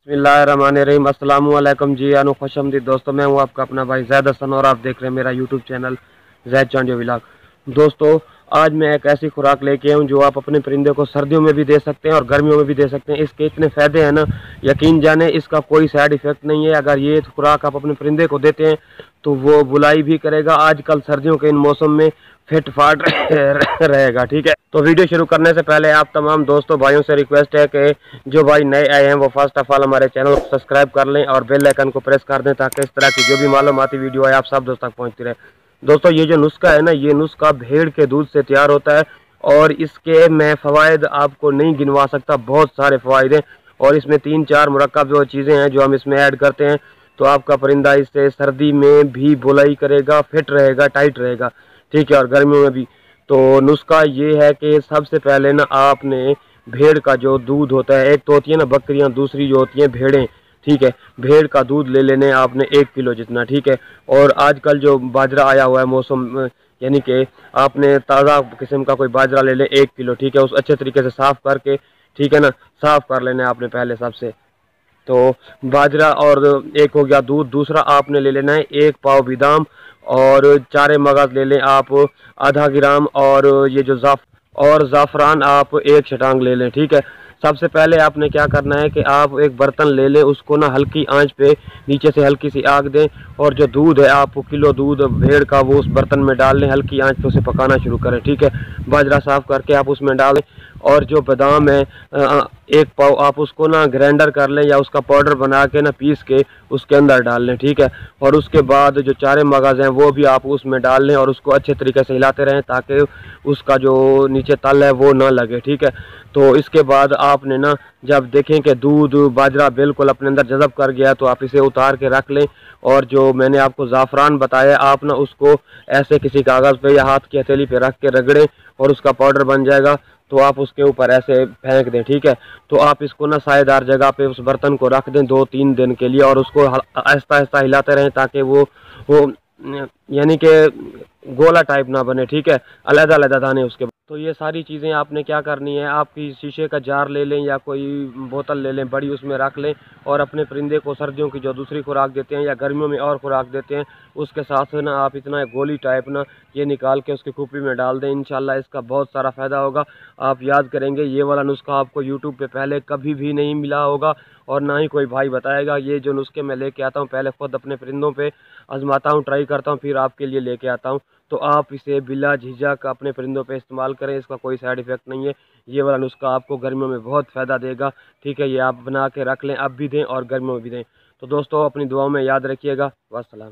बिस्मिल्लाहिर्रहमानिर्रहीम। अस्सलामु अलैकुम जी आनो खुशमदीद दोस्तों, मैं हूँ आपका अपना भाई ज़ैद हसन और आप देख रहे हैं मेरा यूट्यूब चैनल ज़ैद चांडियो व्लॉग। दोस्तों, आज मैं एक ऐसी खुराक लेके आया हूँ जो आप अपने परिंदे को सर्दियों में भी दे सकते हैं और गर्मियों में भी दे सकते हैं। इसके इतने फ़ायदे हैं ना, यकीन जाने इसका कोई साइड इफ़ेक्ट नहीं है। अगर ये खुराक आप अपने परिंदे को देते हैं तो वो बुलाई भी करेगा। आजकल सर्दियों के इन मौसम में फिट फाट रहेगा। ठीक है, तो वीडियो शुरू करने से पहले आप तमाम दोस्तों भाइयों से रिक्वेस्ट है कि जो भाई नए आए हैं वो फर्स्ट ऑफ ऑल हमारे चैनल को सब्सक्राइब कर लें और बेल आइकन को प्रेस कर दें ताकि इस तरह की जो भी मालूमाती वीडियो है आप सब दोस्तों तक पहुंचती रहे। दोस्तों, ये जो नुस्खा है ना, ये नुस्खा भेड़ के दूध से तैयार होता है और इसके मैं फ़वाइद आपको नहीं गिनवा सकता, बहुत सारे फ़वाइद हैं। और इसमें 3-4 मुरक्कब जो चीज़ें हैं जो हम इसमें ऐड करते हैं तो आपका परिंदा इससे सर्दी में भी बुलाई करेगा, फिट रहेगा, टाइट रहेगा। ठीक है, और गर्मियों में भी। तो नुस्खा ये है कि सबसे पहले ना आपने भेड़ का जो दूध होता है, एक तो होती है ना बकरियां, दूसरी जो होती हैं भेड़ें। ठीक है, भेड़ का दूध ले लेने आपने 1 किलो जितना। ठीक है, और आजकल जो बाजरा आया हुआ है मौसम, यानी कि आपने ताज़ा किस्म का कोई बाजरा ले लें 1 किलो। ठीक है, उस अच्छे तरीके से साफ़ करके, ठीक है ना, साफ़ कर लेना आपने पहले सबसे। तो बाजरा और एक हो गया दूध। दूसरा आपने ले लेना है 1 पाव बादाम और चारे मगज ले लें आप आधा ग्राम, और ये जो ज़ाफ़रान आप 1 छटांग ले लें। ठीक है, सबसे पहले आपने क्या करना है कि आप एक बर्तन ले लें, उसको ना हल्की आंच पे नीचे से हल्की सी आग दें और जो दूध है आप किलो दूध भेड़ का वो उस बर्तन में डाल लें, हल्की आंच पे उसे पकाना शुरू करें। ठीक है, बाजरा साफ़ करके आप उसमें डालें और जो बादाम है 1 पाव आप उसको ना ग्राइंडर कर लें या उसका पाउडर बना के ना पीस के उसके अंदर डाल लें। ठीक है, और उसके बाद जो चारे मगज़ हैं वो भी आप उसमें डाल लें और उसको अच्छे तरीके से हिलाते रहें ताकि उसका जो नीचे तल है वो ना लगे। ठीक है, तो इसके बाद आपने ना जब देखें कि दूध बाजरा बिल्कुल अपने अंदर जज़ब कर गया तो आप इसे उतार के रख लें। और जो मैंने आपको ज़ाफ़रान बताया आप ना उसको ऐसे किसी कागज़ पे या हाथ की हथेली पे रख के रगड़ें और उसका पाउडर बन जाएगा तो आप उसके ऊपर ऐसे फेंक दें। ठीक है, तो आप इसको ना सायेदार जगह पे उस बर्तन को रख दें 2-3 दिन के लिए और उसको आहिस्ता आहिस्ता हिलाते रहें ताकि वो यानी कि गोला टाइप ना बने। ठीक है, अलग-अलग दाने उसके। तो ये सारी चीज़ें आपने क्या करनी है, आपकी शीशे का जार ले लें या कोई बोतल ले लें बड़ी, उसमें रख लें और अपने परिंदे को सर्दियों की जो दूसरी खुराक देते हैं या गर्मियों में और खुराक देते हैं उसके साथ ना आप इतना गोली टाइप ना ये निकाल के उसकी खोपड़ी में डाल दें। इंशाल्लाह इसका बहुत सारा फ़ायदा होगा। आप याद करेंगे ये वाला नुस्खा आपको यूट्यूब पे पहले कभी भी नहीं मिला होगा और ना ही कोई भाई बताएगा। ये जो नुस्खे मैं लेके आता हूँ पहले ख़ुद अपने परिंदों पे आजमाता हूँ, ट्राई करता हूँ, फिर आपके लिए लेके आता हूँ। तो आप इसे बिला झिझक अपने परिंदों पे इस्तेमाल करें, इसका कोई साइड इफ़ेक्ट नहीं है। ये वाला नुस्खा आपको गर्मियों में बहुत फ़ायदा देगा। ठीक है, ये आप बना के रख लें, अब भी दें और गर्मियों में भी दें। तो दोस्तों, अपनी दुआओं में याद रखिएगा। वस्सलाम।